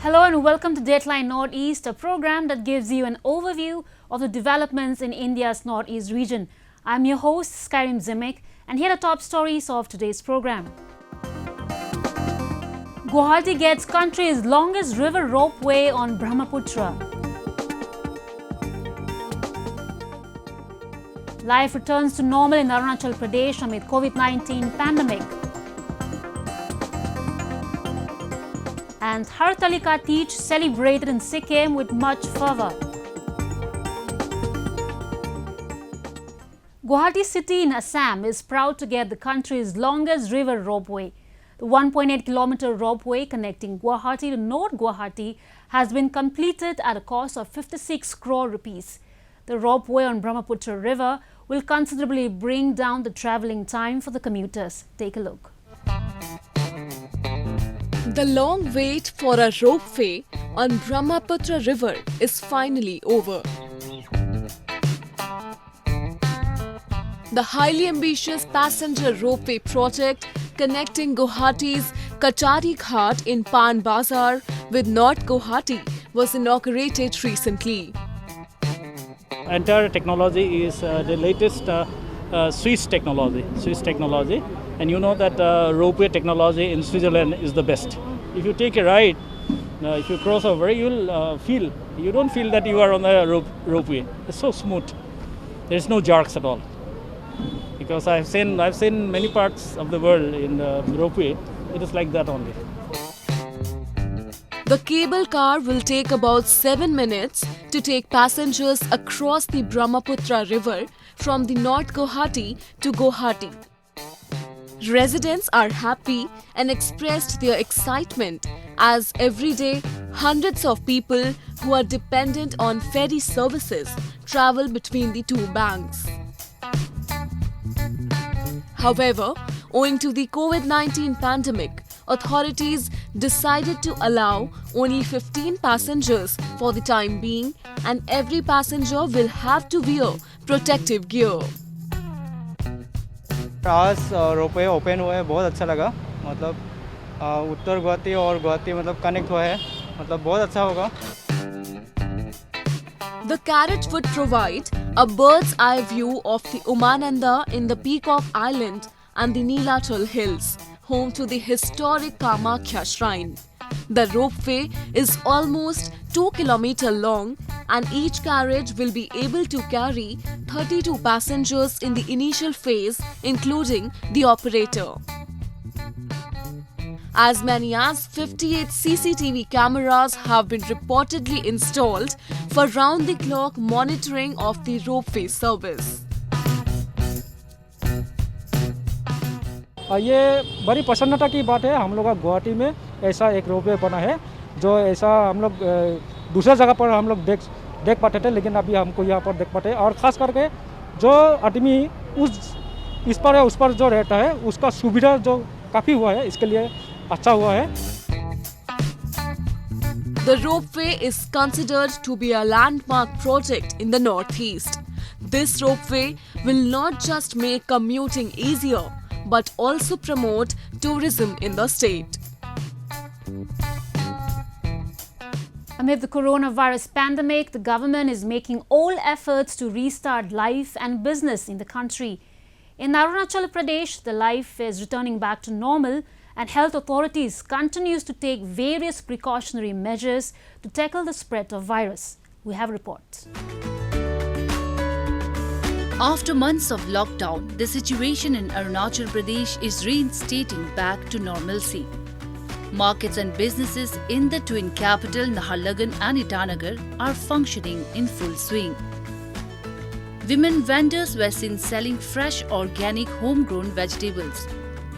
Hello and welcome to Dateline Northeast, a program that gives you an overview of the developments in India's Northeast region. I'm your host, Skyrim Zimik, and here are the top stories of today's program. Guwahati gets country's longest river ropeway on Brahmaputra. Life returns to normal in Arunachal Pradesh amid COVID-19 pandemic. And Hartalika Teej celebrated in Sikkim with much fervour. Guwahati city in Assam is proud to get the country's longest river ropeway. The 1.8-kilometre ropeway connecting Guwahati to North Guwahati has been completed at a cost of 56 crore rupees. The ropeway on Brahmaputra river will considerably bring down the travelling time for the commuters. Take a look. The long wait for a ropeway on Brahmaputra river is finally over. The highly ambitious passenger ropeway project connecting Guwahati's Kachari Ghat in Pan Bazar with North Guwahati was inaugurated recently. Entire technology is the latest Swiss technology. And you know that ropeway technology in Switzerland is the best. If you take a ride, if you cross over, you don't feel that you are on the ropeway. It's so smooth. There is no jerks at all. Because I've seen many parts of the world in the ropeway. It is like that only. The cable car will take about 7 minutes to take passengers across the Brahmaputra river from the North Guwahati to Guwahati. Residents are happy and expressed their excitement as every day hundreds of people who are dependent on ferry services travel between the two banks. However, owing to the COVID-19 pandemic, authorities decided to allow only 15 passengers for the time being, and every passenger will have to wear protective gear. आज ropeway open हुआ है, बहुत अच्छा लगा. मतलब उत्तर गुवाहाटी और गुवाहाटी मतलब connect हुआ है, मतलब बहुत अच्छा होगा. The carriage would provide a bird's eye view of the Umananda in the Peacock Island and the Neelachal Hills, home to the historic Kamakhya Shrine. The ropeway is almost 2 km long and each carriage will be able to carry 32 passengers in the initial phase, including the operator. As many as 58 CCTV cameras have been reportedly installed for round-the-clock monitoring of the ropeway service. ये बड़ी प्रसन्नता की बात है. हम लोग का गुवाहाटी में ऐसा एक रोपवे बना है जो ऐसा हम लोग दूसरा जगह पर हम लोग देख पाते थे, लेकिन अभी हमको यहाँ पर देख पाते हैं. और ख़ास करके जो आदमी इस पर या उस पर जो रहता है उसका सुविधा जो काफ़ी हुआ है, इसके लिए अच्छा हुआ है. The ropeway is considered to be a landmark project in the Northeast. This ropeway will not just make commuting easier, but also promote tourism in the state. Amid the coronavirus pandemic, the government is making all efforts to restart life and business in the country. In Arunachal Pradesh, the life is returning back to normal and health authorities continues to take various precautionary measures to tackle the spread of virus. We have reports. After months of lockdown, the situation in Arunachal Pradesh is reinstating back to normalcy. Markets and businesses in the twin capital Naharlagun and Itanagar are functioning in full swing. Women vendors were seen selling fresh organic homegrown vegetables.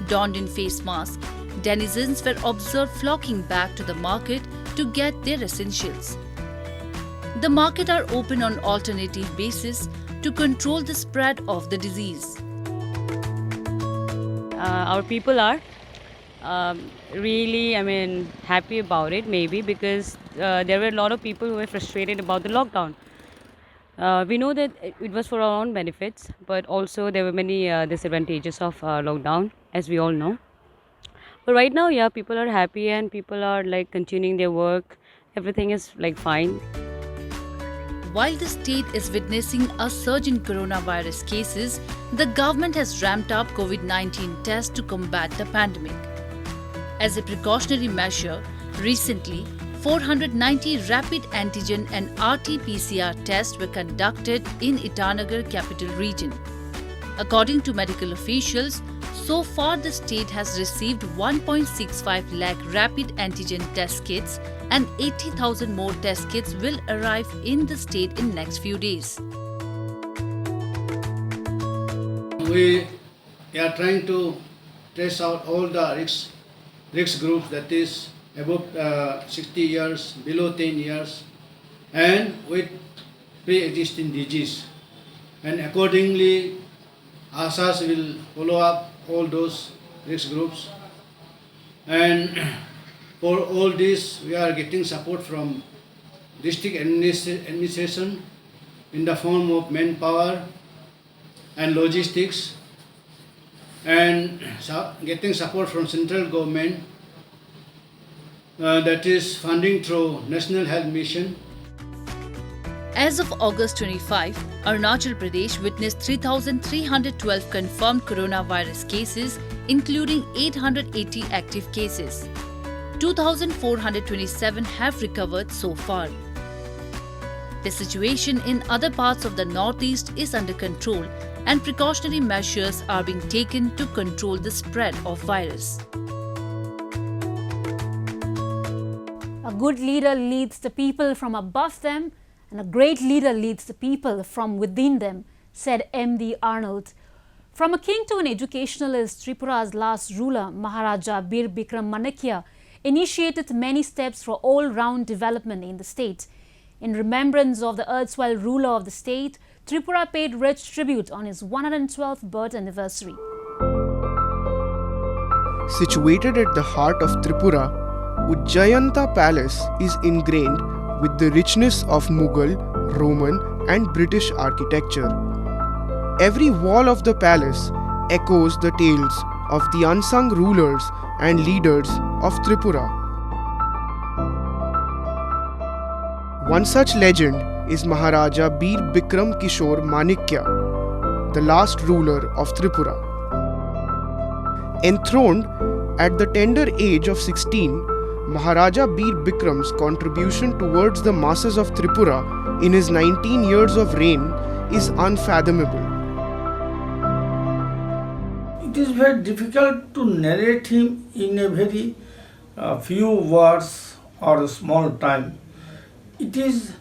Donned in face masks, denizens were observed flocking back to the market to get their essentials. The market are open on alternative basis to control the spread of the disease. Our people are really, happy about it, maybe because there were a lot of people who were frustrated about the lockdown. We know that it was for our own benefits, but also there were many disadvantages of lockdown, as we all know. But right now, yeah, people are happy and people are like continuing their work. Everything is like fine. While the state is witnessing a surge in coronavirus cases, the government has ramped up COVID-19 tests to combat the pandemic. As a precautionary measure, recently, 490 rapid antigen and RT-PCR tests were conducted in Itanagar capital region. According to medical officials, so far the state has received 1.65 lakh rapid antigen test kits and 80,000 more test kits will arrive in the state in next few days. We are trying to trace out all the risk groups, that is above 60 years, below 10 years, and with pre-existing disease. And accordingly, ASAs will follow up all those risk groups. And for all this, we are getting support from district administration in the form of manpower and logistics, and getting support from central government, that is funding through National Health Mission. As of August 25, Arunachal Pradesh witnessed 3,312 confirmed coronavirus cases, including 880 active cases. 2,427 have recovered so far. The situation in other parts of the northeast is under control and precautionary measures are being taken to control the spread of virus. A good leader leads the people from above them, and a great leader leads the people from within them, said M.D. Arnold. From a king to an educationalist, Tripura's last ruler, Maharaja Bir Bikram initiated many steps for all-round development in the state. In remembrance of the erstwhile ruler of the state, Tripura paid rich tribute on his 112th birth anniversary. Situated at the heart of Tripura, Ujjayanta Palace is ingrained with the richness of Mughal, Roman and British architecture. Every wall of the palace echoes the tales of the unsung rulers and leaders of Tripura. One such legend is Maharaja Bir Bikram Kishore Manikya, the last ruler of Tripura. Enthroned at the tender age of 16, Maharaja Bir Bikram's contribution towards the masses of Tripura in his 19 years of reign is unfathomable. It is very difficult to narrate him in a very few words or a small time. It is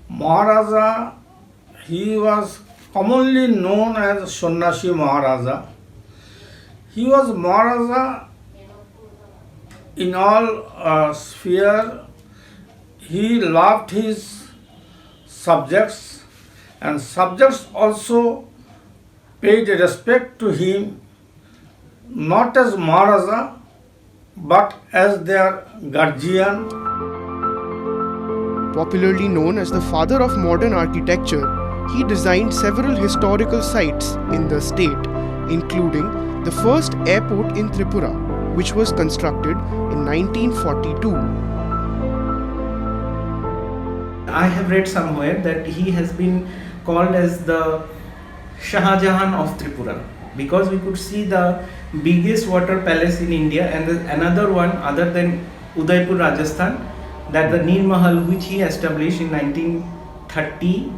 Maharaja, he was commonly known as Sannyashi Maharaja. He was Maharaja in all sphere. He loved his subjects and subjects also paid respect to him, not as Maharaja but as their guardian. Popularly known as the father of modern architecture, he designed several historical sites in the state, including the first airport in Tripura, which was constructed in 1942. I have read somewhere that he has been called as the Shah Jahan of Tripura, because we could see the biggest water palace in India and another one other than Udaipur, Rajasthan, that the Nir Mahal, which he established in 1930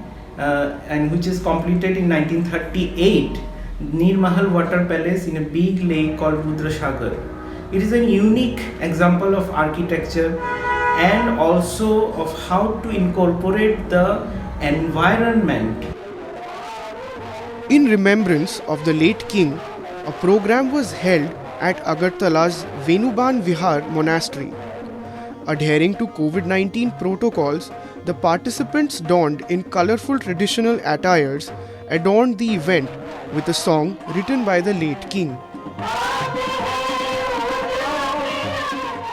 and which is completed in 1938, Nir Mahal water palace in a big lake called Rudrasagar. It is a unique example of architecture and also of how to incorporate the environment. In remembrance of the late king, a program was held at Agartala's Venuban Vihar monastery. Adhering to COVID-19 protocols, the participants donned in colorful traditional attires adorned the event with a song written by the late king.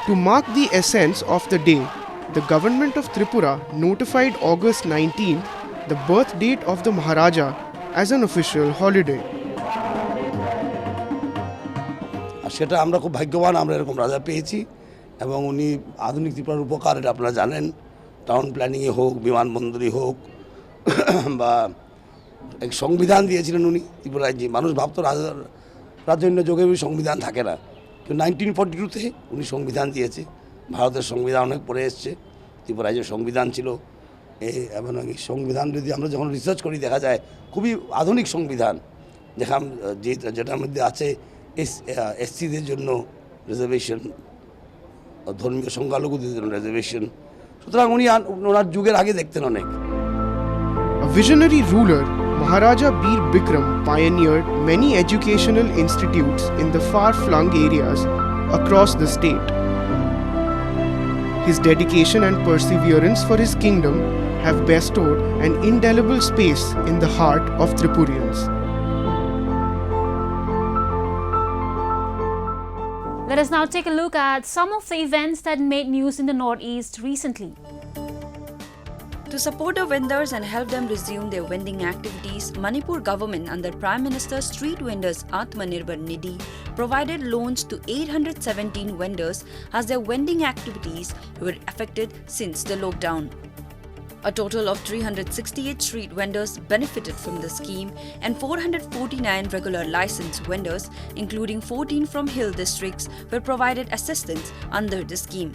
To mark the essence of the day, the government of Tripura notified August 19th, the birth date of the Maharaja, as an official holiday. আর সেটা আমরা খুব ভাগ্যবান আমরা এরকম রাজা পেয়েছি এবং উনি আধুনিক ত্রিপুরার উপকার এটা আপনারা জানেন টাউন প্ল্যানিংয়ে হোক বিমানবন্দরই হোক বা এক সংবিধান দিয়েছিলেন উনি ত্রিপুরায় যে মানুষ ভাবতো রাজন্য যোগে সংবিধান থাকে না কিন্তু 1942-তে উনি সংবিধান দিয়েছে ভারতের সংবিধান অনেক পরে এসছে ত্রিপুরায় যে সংবিধান ছিল এবং এই সংবিধান যদি আমরা যখন রিসার্চ করি দেখা যায় খুবই আধুনিক সংবিধান যেটার মধ্যে আছে এসসিদের জন্য রিজার্ভেশন ধর্মীয় সংখ্যালঘুদের জন্য রিজার্ভেশন সুতরাং উনি ওনার যুগের আগে দেখতেন অনেক A visionary ruler, Maharaja Bir Bikram pioneered many educational institutes in the far-flung areas across the state. His dedication and perseverance for his kingdom have bestowed an indelible space in the heart of Tripurians. Let us now take a look at some of the events that made news in the Northeast recently. To support the vendors and help them resume their vending activities, Manipur government under Prime Minister Street Vendors Atmanirbhar Nidhi provided loans to 817 vendors as their vending activities were affected since the lockdown. A total of 368 street vendors benefited from the scheme and 449 regular licensed vendors, including 14 from hill districts, were provided assistance under the scheme.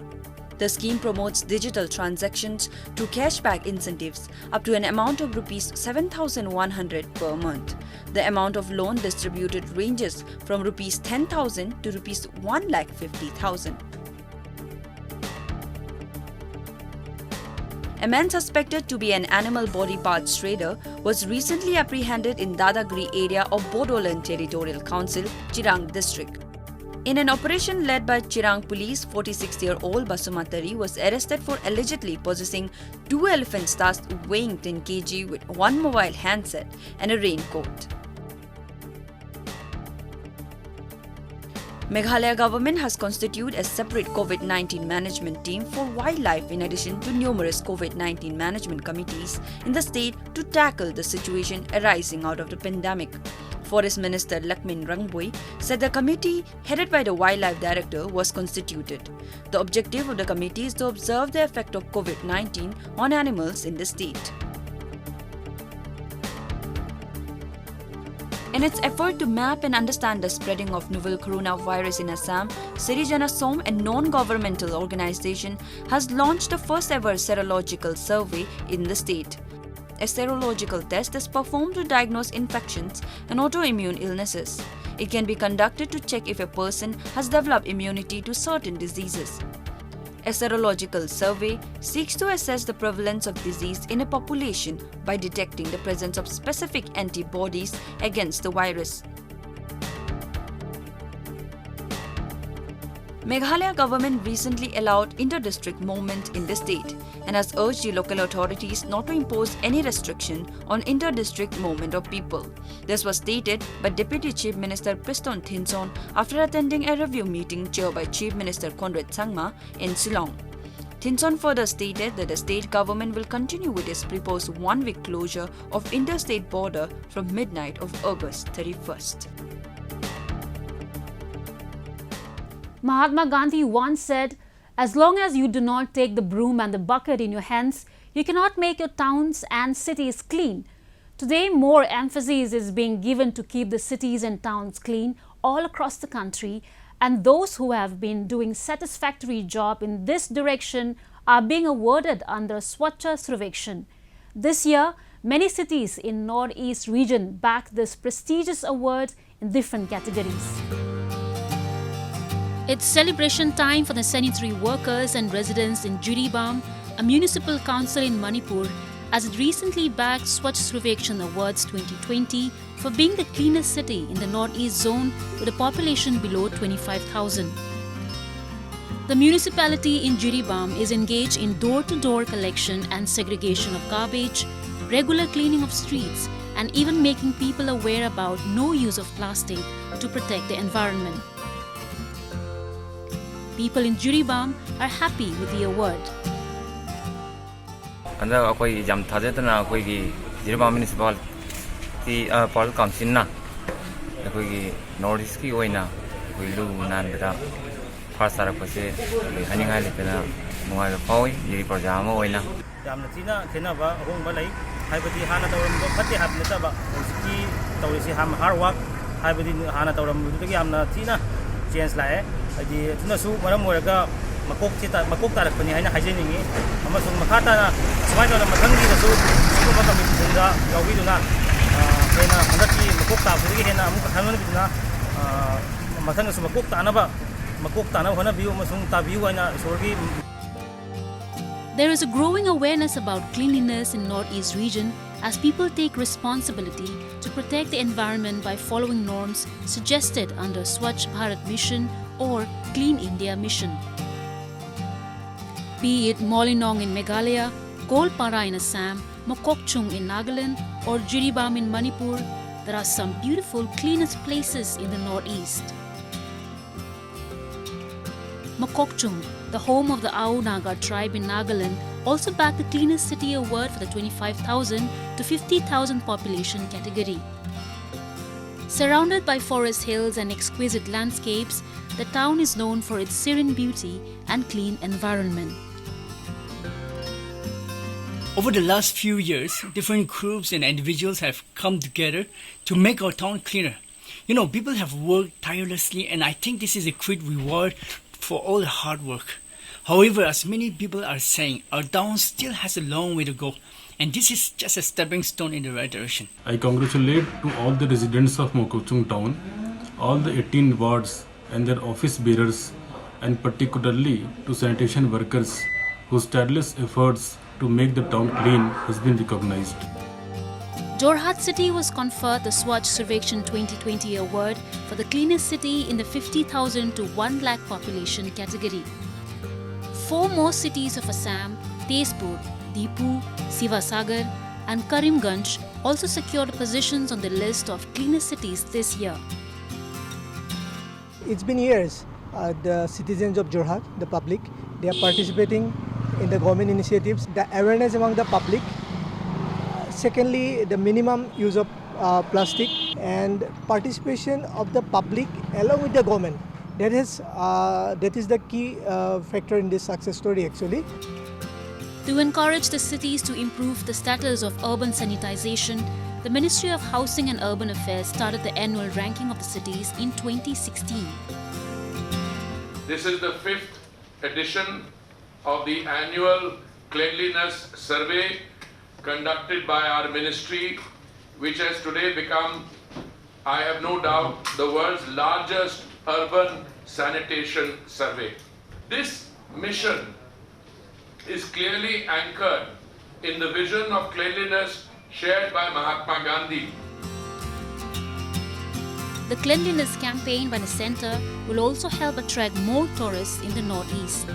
The scheme promotes digital transactions to cashback incentives up to an amount of Rs 7,100 per month. The amount of loan distributed ranges from Rs 10,000 to Rs 1,50,000. A man suspected to be an animal body parts trader was recently apprehended in Dadagri area of Bodoland Territorial Council, Chirang district. In an operation led by Chirang police, 46-year-old Basumatari was arrested for allegedly possessing 2 elephant tusks weighing 10 kg with 1 mobile handset and a raincoat. Meghalaya government has constituted a separate COVID-19 management team for wildlife in addition to numerous COVID-19 management committees in the state to tackle the situation arising out of the pandemic. Forest Minister Lakmin Rangboi said the committee headed by the Wildlife Director was constituted. The objective of the committee is to observe the effect of COVID-19 on animals in the state. In its effort to map and understand the spreading of novel coronavirus in Assam, Sirijana Som, a non-governmental organization, has launched the first ever serological survey in the state. A serological test is performed to diagnose infections and autoimmune illnesses. It can be conducted to check if a person has developed immunity to certain diseases. A serological survey seeks to assess the prevalence of disease in a population by detecting the presence of specific antibodies against the virus. Meghalaya government recently allowed inter-district movement in the state and has urged the local authorities not to impose any restriction on inter-district movement of people. This was stated by Deputy Chief Minister Piston Thinson after attending a review meeting chaired by Chief Minister Conrad Sangma in Shillong. Thinson further stated that the state government will continue with its proposed one-week closure of interstate border from midnight of August 31st. Mahatma Gandhi once said, "As long as you do not take the broom and the bucket in your hands, you cannot make your towns and cities clean." Today, more emphasis is being given to keep the cities and towns clean all across the country, and those who have been doing satisfactory job in this direction are being awarded under Swatch Surveillation. This year, many cities in Northeast region backed this prestigious award in different categories. It's celebration time for the sanitary workers and residents in Jiribam, a municipal council in Manipur, as it recently bagged Swatch Surveillation Awards 2020 for being the cleanest city in the Northeast zone with a population below 25,000. The municipality in Jiribam is engaged in door-to-door collection and segregation of garbage, regular cleaning of streets, and even making people aware about no use of plastic to protect the environment. People in Jiribam are happy with the award. Anda akoi jam thajatna akoi gi Jiribam municipality Paul Council na akoi gi Northeast ki oina ꯑꯩꯈꯣꯏ ꯂꯨ ꯅꯥꯟꯕꯗ first ꯇꯥꯔꯛꯄꯁꯦ ꯑꯩꯈꯣꯏ ꯍꯥꯏꯅꯤꯡꯉꯥꯏ ꯂꯩꯇꯅ ꯅꯨꯡꯉꯥꯏꯕ ꯐꯥꯎꯏ ꯃꯤꯑꯣꯏ ꯄ꯭ꯔꯖꯥ ꯑꯃ ꯑꯣꯏꯅ ꯌꯥꯝꯅ ꯊꯤꯅ ꯈꯦꯠꯅꯕ ꯑꯍꯣꯡꯕ ꯂꯩ ꯍꯥꯏꯕꯗꯤ ꯍꯥꯟꯅ ꯇꯧꯔꯝꯕ ꯐꯠꯇꯦ ꯍꯥꯏꯕ ꯅꯠꯇꯕ ꯍꯧꯖꯤꯛꯀꯤ ꯇꯧꯔꯤꯁꯤ ꯍꯥꯔꯗ ꯋꯥꯔꯛ ꯍꯥꯏꯕꯗꯤ ꯍꯥꯟꯅ ꯇꯧꯔꯝꯕꯗꯨꯗꯒꯤ ꯌꯥꯝꯅ ꯊꯤꯅ ꯆꯦꯟꯖ ꯂꯥꯛꯑꯦ ꯍꯥꯏꯗꯤ ꯑꯗꯨꯅꯁꯨ ꯃꯔꯝ ꯑꯣꯏꯔꯒ ꯃꯀꯣꯛ ꯇꯥꯔꯛꯄꯅꯤ ꯍꯥꯏꯅ ꯍꯥꯏꯖꯅꯤꯡꯉꯤ ꯑꯃꯁꯨꯡ ꯃꯈꯥ ꯇꯥꯅ ꯑꯁꯨꯃꯥꯏꯅ ꯇꯧꯅ ꯃꯊꯪꯒꯤꯗꯁꯨ ꯑꯁꯤꯒꯨꯝꯕ ꯀꯝꯄꯤꯇꯤꯁꯟꯗ ꯌꯥꯎꯕꯤꯗꯨꯅ ꯍꯦꯟꯅ ꯍꯟꯗꯛꯀꯤ ꯃꯀꯣꯛ ꯇꯥꯕꯗꯒꯤ ꯍꯦꯟꯅ ꯑꯃꯨꯛꯀ ꯍꯟꯅꯕꯤꯗꯨꯅ ꯃꯊꯪꯗꯁꯨ ꯃꯀꯣꯛ ꯇꯥꯅꯕ ꯍꯣꯠꯅꯕꯤꯌꯨ ꯑꯃꯁꯨꯡ ꯇꯥꯕꯤꯌꯨ ꯍꯥꯏꯅ ꯏꯁꯣꯔꯒꯤ. There is a growing awareness about cleanliness in Northeast region as people take responsibility to protect the environment by following norms suggested under Swatch Bharat Mission or Clean India Mission. Be it Molinong in Meghalaya, Golpara in Assam, Mokokchung in Nagaland or Jiribam in Manipur, there are some beautiful cleanest places in the Northeast. Mokokchung, the home of the Ao Naga tribe in Nagaland, also bagged the cleanest city award for the 25,000 to 50,000 population category. Surrounded by forest hills and exquisite landscapes, the town is known for its serene beauty and clean environment. Over the last few years, different groups and individuals have come together to make our town cleaner. You know, people have worked tirelessly, and I think this is a great reward for all the hard work. However, as many people are saying, our town still has a long way to go, and this is just a stepping stone in the right direction. I congratulate to all the residents of Mokokchung town, all the 18 wards and their office bearers, and particularly to sanitation workers whose tireless efforts to make the town clean has been recognized. Jorhat city was conferred the Swatch Surveillation 2020 award for the cleanest city in the 50,000 to 1 lakh population category. 4 more cities of Assam, Tezpur, Dipu, Sivasagar and Karimganj also secured positions on the list of cleanest cities this year. It's been years. The citizens of Jorhat, the public, they are participating in the government initiatives, the awareness among the public. Secondly, the minimum use of plastic and participation of the public along with the government. That is the key factor in this success story actually. To encourage the cities to improve the status of urban sanitization, the Ministry of Housing and Urban Affairs started the annual ranking of the cities in 2016. This is the 5th edition of the annual cleanliness survey conducted by our ministry, which has today become, I have no doubt, the world's largest urban sanitation survey. This mission is clearly anchored in the vision of cleanliness shared by Mahatma Gandhi. The cleanliness campaign by the centre will also help attract more tourists in the Northeast.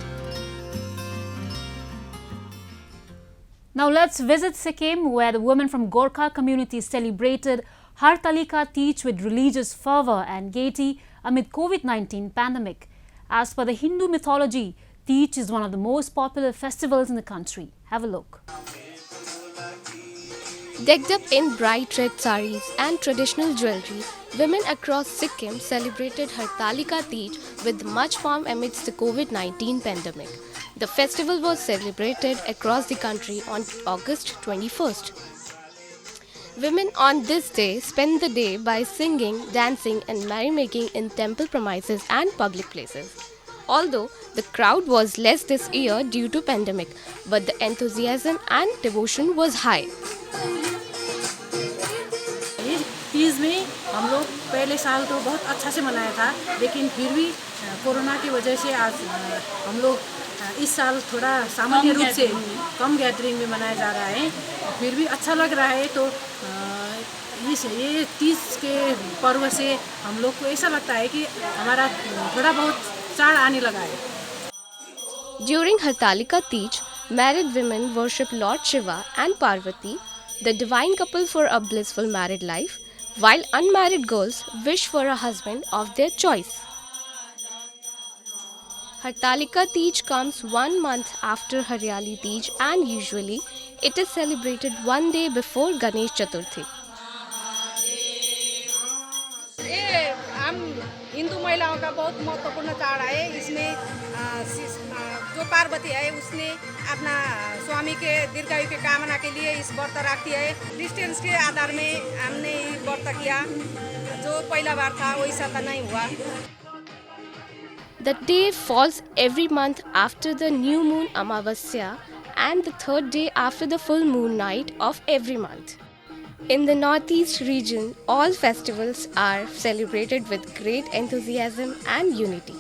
Now let's visit Sikkim, where the women from Gorkha community celebrated Hartalika Teej with religious fervour and gaiety amid COVID-19 pandemic. As per the Hindu mythology, Teej is one of the most popular festivals in the country. Have a look. Decked up in bright red saris and traditional jewellery, women across Sikkim celebrated Hartalika Teej with much pomp amidst the COVID-19 pandemic. The festival was celebrated across the country on August 21st. Women on this day spend the day by singing, dancing and merrymaking in temple premises and public places. Although the crowd was less this year due to pandemic, but the enthusiasm and devotion was high. Teej में हम लोग पहले साल तो बहुत अच्छा से मनाया था, लेकिन फिर भी कोरोना की वजह से आज हम लोग इस साल थोड़ा सामान्य रूप से कम गैदरिंग में मनाया जा रहा है. फिर भी अच्छा लग रहा है. तो ये तीज के पर्व से हम लोग को ऐसा लगता है कि हमारा थोड़ा बहुत चाड़ आने लगा है. During Hartalika Teej, married women worship Lord Shiva and Parvati, the divine couple, for a blissful married life, while unmarried girls wish for a husband of their choice. Hartalika Teej comes 1 month after Haryali Teej, and usually it is celebrated 1 day before Ganesh Chaturthi. Hindu महिलाओं का बहुत महत्वपूर्ण चाड़ है। इसमें जो पार्वती है उसने अपना स्वामी के दीर्घायु के कामना के लिए इस व्रत रखी है। डिस्टेंस के आधार में हमने व्रत किया, जो पहला बार था वैसा तो नहीं हुआ। The day falls every month after the new moon Amavasya and the third day after the full moon night of every month. In the northeast region, all festivals are celebrated with great enthusiasm and unity.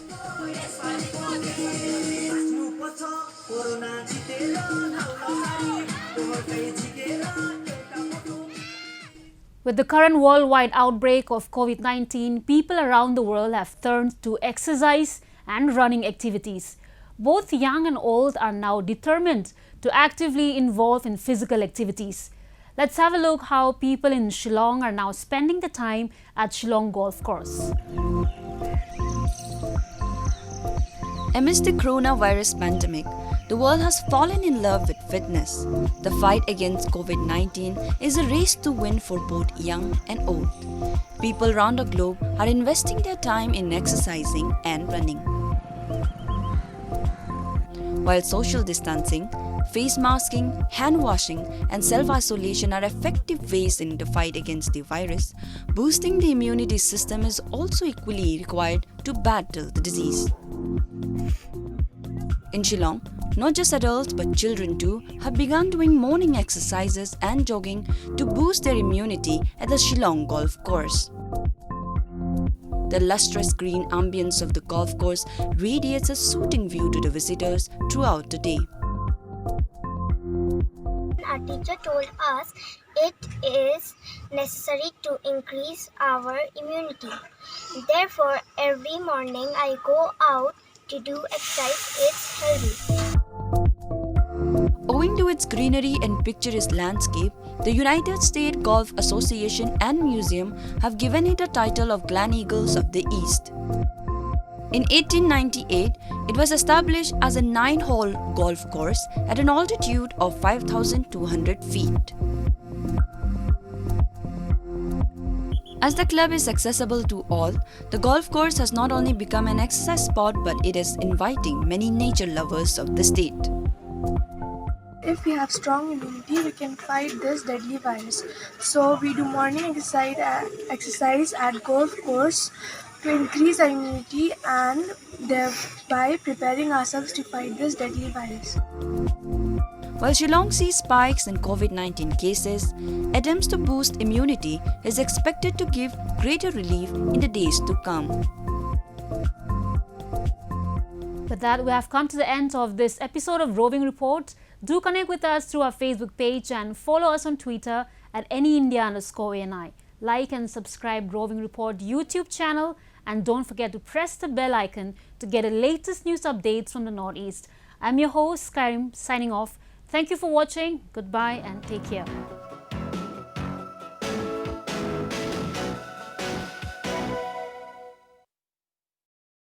With the current worldwide outbreak of COVID-19, people around the world have turned to exercise and running activities. Both young and old are now determined to actively involve in physical activities. Let's have a look how people in Shillong are now spending the time at Shillong Golf Course. Amidst the coronavirus pandemic, the world has fallen in love with fitness. The fight against COVID-19 is a race to win for both young and old. People around the globe are investing their time in exercising and running. While social distancing, face masking, hand washing and self-isolation are effective ways in the fight against the virus, boosting the immunity system is also equally required to battle the disease. In Shillong, not just adults but children too have begun doing morning exercises and jogging to boost their immunity at the Shillong Golf Course. The lustrous green ambience of the golf course radiates a soothing view to the visitors throughout the day. Our teacher told us it is necessary to increase our immunity. Therefore, every morning I go out to do exercise. It's healthy. Owing to its greenery and picturesque landscape, the United States Golf Association and Museum have given it a title of Gleneagles of the East. In 1898, it was established as a 9-hole golf course at an altitude of 5,200 feet. As the club is accessible to all, the golf course has not only become an exercise spot but it is inviting many nature lovers of the state. If we have strong immunity, we can fight this deadly virus. So we do morning exercise at golf course to increase our immunity and thereby preparing ourselves to fight this deadly virus. While Shillong sees spikes in COVID-19 cases, attempts to boost immunity is expected to give greater relief in the days to come. With that, we have come to the end of this episode of Roving Report. Do connect with us through our Facebook page and follow us on Twitter at anyindia_ANI. Like and subscribe Roving Report YouTube channel and don't forget to press the bell icon to get the latest news updates from the Northeast. I'm your host, Karim, signing off. Thank you for watching. Goodbye and take care.